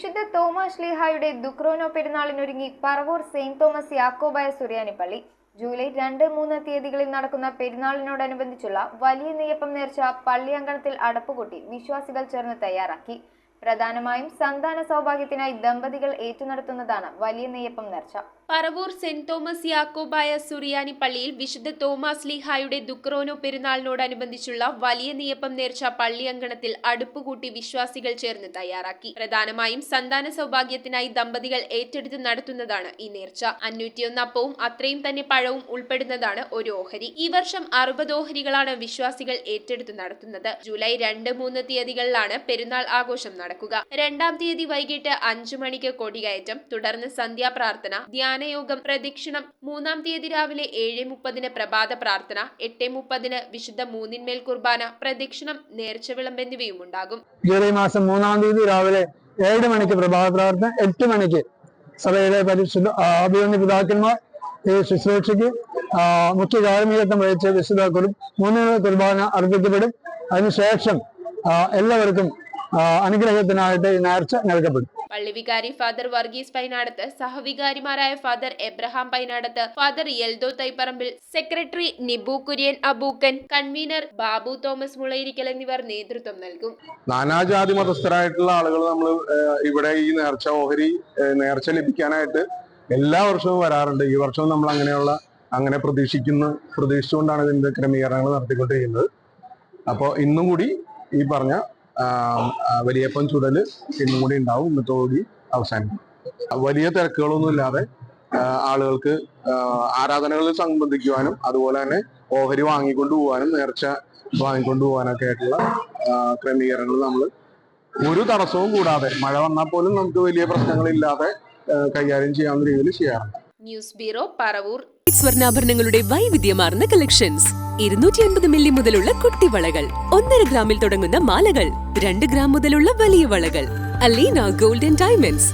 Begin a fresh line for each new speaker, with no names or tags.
വിശുദ്ധ തോമസ് ശ്ലീഹായുടെ ദുക്രോനോ പെരുന്നാളിനൊരുങ്ങി പറവൂർ സെയിന്റ് തോമസ് യാക്കോബായ സുറിയാനിപ്പള്ളി. ജൂലൈ 2, 3 തീയതികളിൽ നടക്കുന്ന പെരുന്നാളിനോടനുബന്ധിച്ചുള്ള വലിയ നെയ്യപ്പം നേർച്ച പള്ളി അങ്കണത്തിൽ അടപ്പുകൂട്ടി വിശ്വാസികൾ ചേർന്ന് തയ്യാറാക്കി. പ്രധാനമായും സന്താന സൗഭാഗ്യത്തിനായി ദമ്പതികൾ ഏറ്റുനടത്തുന്നതാണ് വലിയ നെയ്യപ്പം നേർച്ച.
പറവൂർ സെന്റ് തോമസ് യാക്കോബായ സുറിയാനി പള്ളിയിൽ വിശുദ്ധ തോമസ് ശ്ലീഹായുടെ ദുക്രോനോ പെരുന്നാളിനോടനുബന്ധിച്ചുള്ള വലിയ നെയ്യപ്പം നേർച്ച പള്ളി അങ്കണത്തിൽ അടുപ്പുകൂട്ടി വിശ്വാസികൾ ചേർന്ന് തയ്യാറാക്കി. പ്രധാനമായും സന്താന സൗഭാഗ്യത്തിനായി ദമ്പതികൾ ഏറ്റെടുത്ത് നടത്തുന്നതാണ് ഈ നേർച്ച. 501 അപ്പവും അത്രയും തന്നെ പഴവും ഉൾപ്പെടുന്നതാണ് ഒരു ഓഹരി. ഈ വർഷം 60 ഓഹരികളാണ് വിശ്വാസികൾ ഏറ്റെടുത്ത് നടത്തുന്നത്. ജൂലൈ 2, 3 തീയതികളിലാണ് പെരുന്നാൾ ആഘോഷം നടക്കുക. 2-ാം തീയതി വൈകിട്ട് 5 മണിക്ക് കൊടികയറ്റം, തുടർന്ന് സന്ധ്യാപ്രാർത്ഥന, ധ്യാനയോഗം, പ്രദക്ഷിണം. 3-ാം തീയതി രാവിലെ 7:30 പ്രഭാത പ്രാർത്ഥന, 8:30 വിശുദ്ധ മൂന്നിന്മേൽ കുർബാന, പ്രദക്ഷിണം, നേർച്ച വിളമ്പ് എന്നിവയും ഉണ്ടാകും.
ജൂലൈ മാസം 3-ാം തീയതി രാവിലെ 7 മണിക്ക് പ്രഭാത പ്രാർത്ഥന, 8 മണിക്ക് സഭയിലെ പരിശുദ്ധ അഭിവന്യ പിതാക്കന്മാർ ഈ ശുശ്രൂഷയ്ക്ക് മുഖ്യ കാർമ്മികത്വം വഹിച്ച വിശുദ്ധ മൂന്നിന്മേൽ കുർബാന അർപ്പിക്കപ്പെടും. അതിനുശേഷം എല്ലാവർക്കും അനുഗ്രഹത്തിനായിട്ട് ഈ നേർച്ച നൽകപ്പെടും.
പള്ളി വികാരി ഫാദർ വർഗീസ് പൈനാടത്ത്, സഹവികാരിമാരായ father Abraham Painadath, father Yeldo Thaiparambil, secretary Nibu Kurian Abookkan, convener Babu Thomas Mulayirikkal എന്നിവർ നേതൃത്വം നൽകും.
നാനാജാതി മതസ്ഥരായിട്ടുള്ള ആളുകൾ നമ്മൾ ഇവിടെ ഈ നേർച്ച ഓഹരി നേർച്ച ലഭിക്കാനായിട്ട് എല്ലാ വർഷവും വരാറുണ്ട്. ഈ വർഷവും നമ്മൾ അങ്ങനെ പ്രതീക്ഷിച്ചുകൊണ്ടാണ് ഇതിന്റെ ക്രമീകരണങ്ങൾ നടത്തിക്കൊണ്ടിരിക്കുന്നത്. അപ്പോൾ ഇന്നും കൂടി ഈ പറഞ്ഞ വലിയപ്പം ചുടല് ഇന്നും കൂടി ഉണ്ടാവും. ഇന്നത്തോടുകൂടി അവസാനിക്കും. വലിയ തിരക്കുകളൊന്നും ഇല്ലാതെ ആളുകൾക്ക് ആരാധനകളിൽ സംബന്ധിക്കുവാനും അതുപോലെ തന്നെ ഓഹരി വാങ്ങിക്കൊണ്ടു പോകാനും നേർച്ച വാങ്ങിക്കൊണ്ടു പോകാനൊക്കെ ആയിട്ടുള്ള ക്രമീകരണങ്ങൾ നമ്മൾ ഒരു തടസ്സവും കൂടാതെ, മഴ വന്നാൽ പോലും നമുക്ക് വലിയ പ്രശ്നങ്ങളില്ലാതെ കൈകാര്യം ചെയ്യാവുന്ന രീതിയിൽ ചെയ്യാറുണ്ട്.
News bureau, Paravur.
സ്വർണ്ണാഭരണങ്ങളുടെ വൈവിധ്യമാർന്ന കളക്ഷൻസ്. 250 മില്ലി മുതലുള്ള കുട്ടിവളകൾ, 1.5 ഗ്രാമിൽ തുടങ്ങുന്ന മാലകൾ, 2 ഗ്രാം മുതലുള്ള വലിയ വളകൾ. Aleena golden diamonds.